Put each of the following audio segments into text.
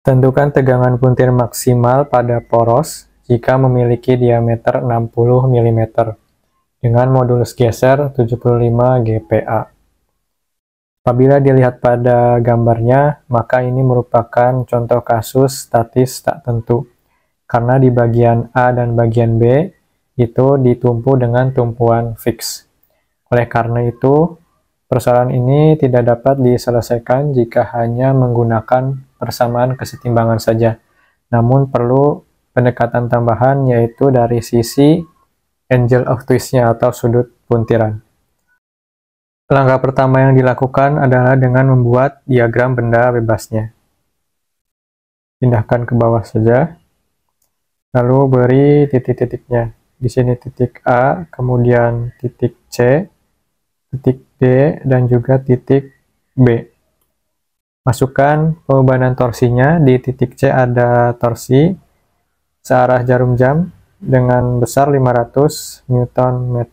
Tentukan tegangan puntir maksimal pada poros jika memiliki diameter 60 mm dengan modulus geser 75 GPa. Apabila dilihat pada gambarnya, maka ini merupakan contoh kasus statis tak tentu, karena di bagian A dan bagian B itu ditumpu dengan tumpuan fix. Oleh karena itu, persoalan ini tidak dapat diselesaikan jika hanya menggunakan persamaan kesetimbangan saja, namun perlu pendekatan tambahan yaitu dari sisi angle of twist-nya atau sudut puntiran. Langkah pertama yang dilakukan adalah dengan membuat diagram benda bebasnya. Pindahkan ke bawah saja, lalu beri titik-titiknya. Di sini titik A, kemudian titik C, titik D, dan juga titik B. Masukkan pembebanan torsinya. Di titik C ada torsi searah jarum jam dengan besar 500 Nm.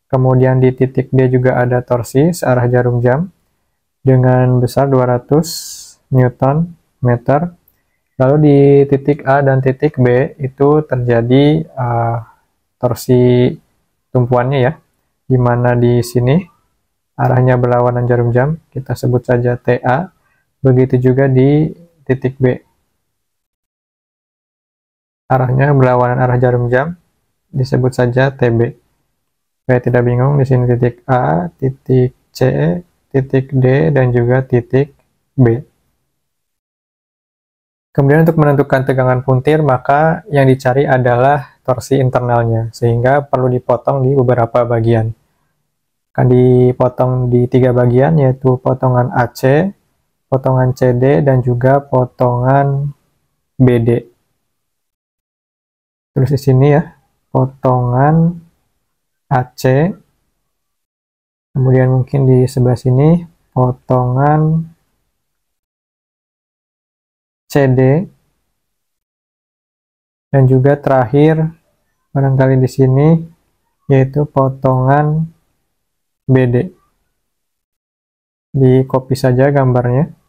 Kemudian di titik D juga ada torsi searah jarum jam dengan besar 200 Nm. Lalu di titik A dan titik B itu terjadi torsi tumpuannya ya, di mana di sini arahnya berlawanan jarum jam, kita sebut saja TA. Begitu juga di titik B, arahnya berlawanan arah jarum jam, disebut saja TB. Supaya tidak bingung, di sini titik A, titik C, titik D, dan juga titik B. Kemudian untuk menentukan tegangan puntir, maka yang dicari adalah torsi internalnya, sehingga perlu dipotong di beberapa bagian. Akan dipotong di 3 bagian, yaitu potongan AC, potongan CD, dan juga potongan BD. Terus di sini ya, potongan AC, kemudian mungkin di sebelah sini potongan CD, dan juga terakhir barangkali di sini yaitu potongan BD. Di copy saja gambarnya.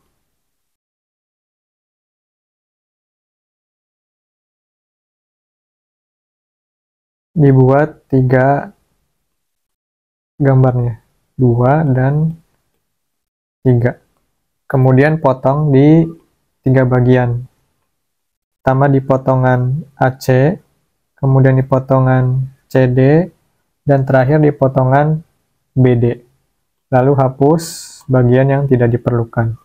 Dibuat 3 gambarnya, 2 dan 3. Kemudian potong di 3 bagian. Pertama di potongan AC, kemudian di potongan CD, dan terakhir di potongan BD. Lalu hapus bagian yang tidak diperlukan.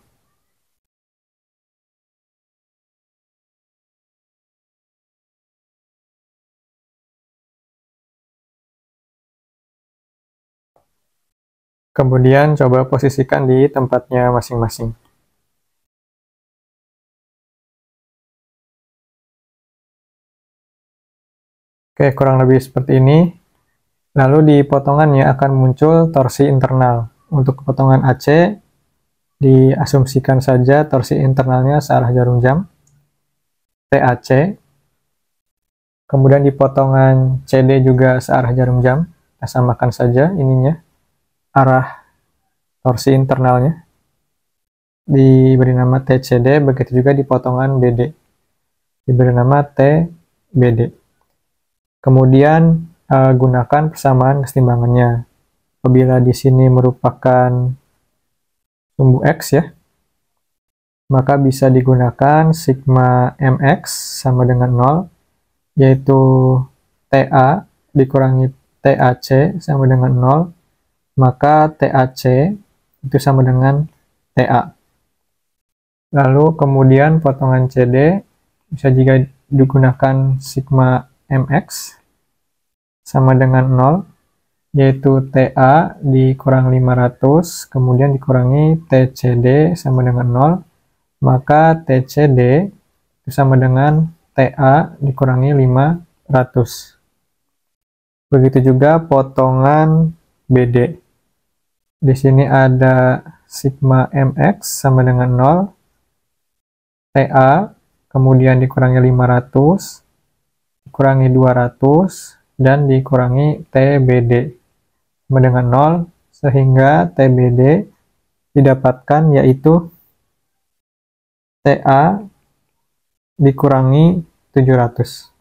Kemudian coba posisikan di tempatnya masing-masing. Oke, kurang lebih seperti ini. Lalu di potongannya akan muncul torsi internal. Untuk potongan AC, diasumsikan saja torsi internalnya searah jarum jam, TAC. Kemudian di potongan CD juga searah jarum jam. Kita samakan saja ininya, arah torsi internalnya. Diberi nama TCD, begitu juga di potongan BD. Diberi nama TBD. Kemudian gunakan persamaan kesetimbangannya. Apabila di sini merupakan sumbu X ya, maka bisa digunakan sigma MX sama dengan 0, yaitu TA dikurangi TAC sama dengan 0, maka TAC itu sama dengan TA. Lalu kemudian potongan CD bisa juga digunakan sigma MX sama dengan 0, yaitu TA dikurang 500, kemudian dikurangi TCD sama dengan 0, maka TCD itu sama dengan TA dikurangi 500. Begitu juga potongan BD. Di sini ada sigma MX sama dengan 0, TA, kemudian dikurangi 500, dikurangi 200, dan dikurangi TBD sama dengan 0, sehingga TBD didapatkan yaitu TA dikurangi 700.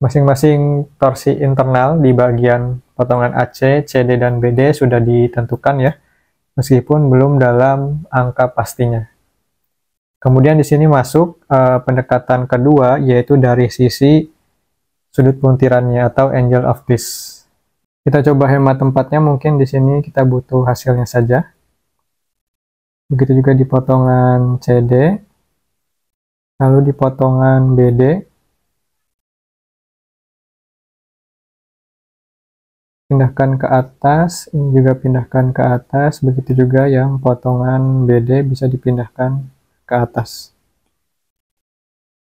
Masing-masing torsi internal di bagian potongan AC, CD, dan BD sudah ditentukan ya, meskipun belum dalam angka pastinya. Kemudian di sini masuk pendekatan kedua, yaitu dari sisi sudut puntirannya atau angle of this. Kita coba hemat tempatnya, mungkin di sini kita butuh hasilnya saja. Begitu juga di potongan CD, lalu di potongan BD. Pindahkan ke atas, ini juga pindahkan ke atas, begitu juga yang potongan BD bisa dipindahkan ke atas.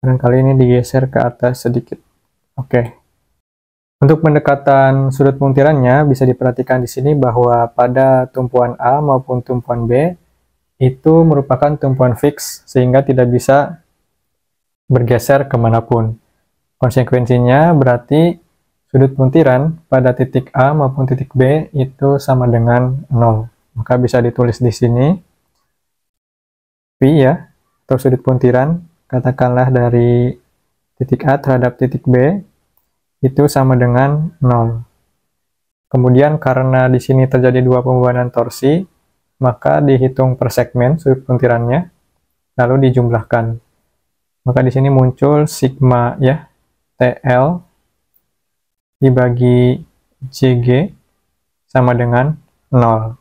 Barangkali ini digeser ke atas sedikit. Oke. Untuk pendekatan sudut puntirannya bisa diperhatikan di sini bahwa pada tumpuan A maupun tumpuan B itu merupakan tumpuan fix sehingga tidak bisa bergeser kemanapun. Konsekuensinya berarti sudut puntiran pada titik A maupun titik B itu sama dengan 0. Maka bisa ditulis di sini P ya, atau sudut puntiran, katakanlah dari titik A terhadap titik B itu sama dengan 0. Kemudian karena di sini terjadi dua pembebanan torsi, maka dihitung per segmen sudut puntirannya, lalu dijumlahkan. Maka di sini muncul sigma ya, TL dibagi JG sama dengan 0.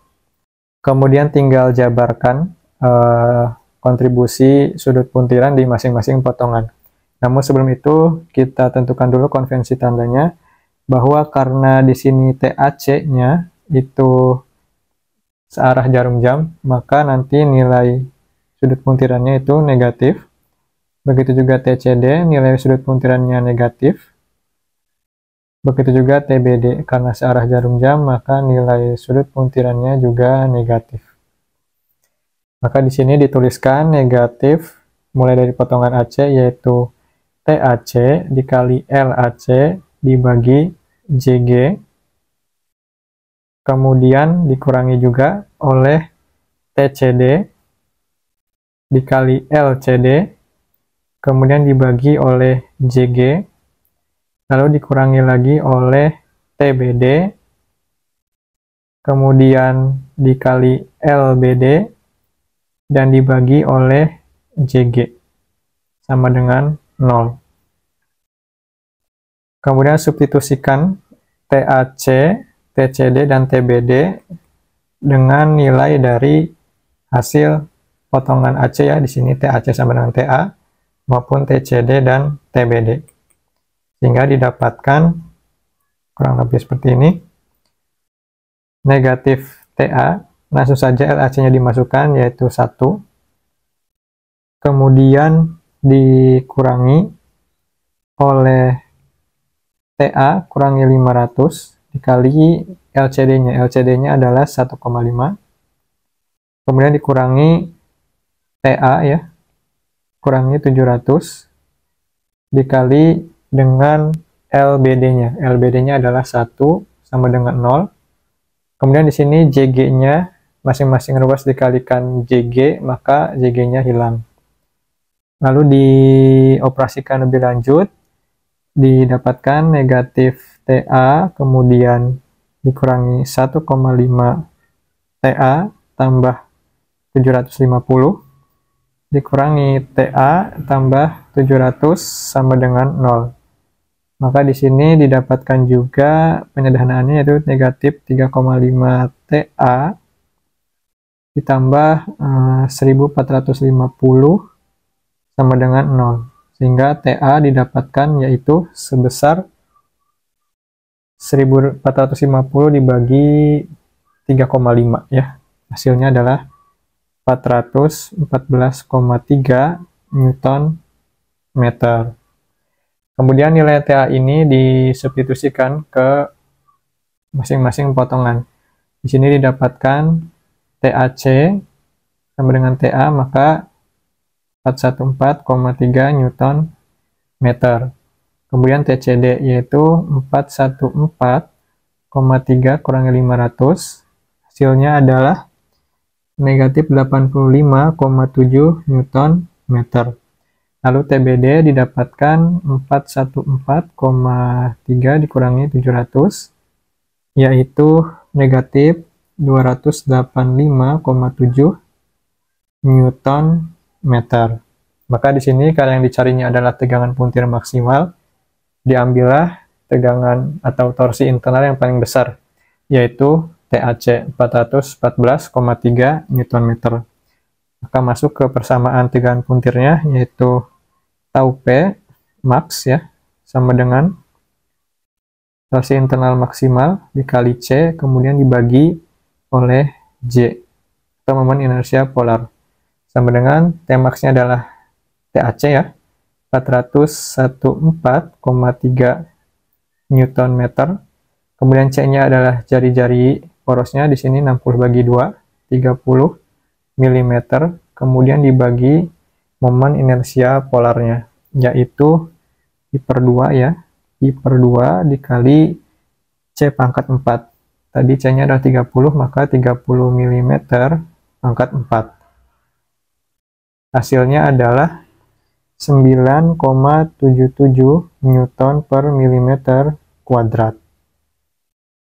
Kemudian tinggal jabarkan kontribusi sudut puntiran di masing-masing potongan. Namun sebelum itu kita tentukan dulu konvensi tandanya, bahwa karena di sini TAC-nya itu searah jarum jam, maka nanti nilai sudut puntirannya itu negatif. Begitu juga TCD, nilai sudut puntirannya negatif. Begitu juga TBD, karena searah jarum jam, maka nilai sudut puntirannya juga negatif. Maka di sini dituliskan negatif mulai dari potongan AC, yaitu TAC dikali LAC dibagi JG, kemudian dikurangi juga oleh TCD dikali LCD, kemudian dibagi oleh JG, lalu dikurangi lagi oleh TBD, kemudian dikali LBD, dan dibagi oleh JG, sama dengan 0. Kemudian substitusikan TAC, TCD, dan TBD dengan nilai dari hasil potongan AC ya, di sini TAC sama dengan TA, maupun TCD dan TBD. Sehingga didapatkan kurang lebih seperti ini. Negatif TA, langsung saja LAC-nya dimasukkan, yaitu 1. Kemudian dikurangi oleh TA, kurangi 500, dikali LCD-nya. LCD-nya adalah 1,5. Kemudian dikurangi TA ya, kurangi 700, dikali dengan LBD-nya. LBD-nya adalah 1 sama dengan 0. Kemudian di sini JG-nya masing-masing ruas dikalikan JG, maka JG-nya hilang. Lalu dioperasikan lebih lanjut, didapatkan negatif TA, kemudian dikurangi 1,5 TA tambah 750, dikurangi TA tambah 700 sama dengan 0. Maka di sini didapatkan juga penyederhanaannya, yaitu negatif 3,5 TA ditambah 1450 sama dengan 0. Sehingga TA didapatkan yaitu sebesar 1450 dibagi 3,5 ya. Hasilnya adalah 414,3 Newton meter. Kemudian nilai TA ini disubstitusikan ke masing-masing potongan. Di sini didapatkan TAC sama dengan TA, maka 414,3 Newton meter. Kemudian TCD yaitu 414,3 kurangi 500, hasilnya adalah negatif 85,7 Newton meter. Lalu TBD didapatkan 414,3 dikurangi 700, yaitu negatif 285,7 Newton meter. Maka di sini kalau yang dicarinya adalah tegangan puntir maksimal, diambillah tegangan atau torsi internal yang paling besar, yaitu TAC 414,3 Newton meter. Maka masuk ke persamaan tegangan puntirnya, yaitu tau P max ya, sama dengan torsi internal maksimal dikali C, kemudian dibagi oleh J, atau momen inersia polar. Sama dengan T max-nya adalah TAC ya, 414,3 Newton meter. Kemudian C-nya adalah jari-jari porosnya, di sini 60 bagi 2, 30 mm. Kemudian dibagi momen inersia polarnya, yaitu I per 2 ya, I per 2 dikali C pangkat 4. Tadi C-nya adalah 30, maka 30 mm pangkat 4. Hasilnya adalah 9,77 Newton per milimeter kuadrat.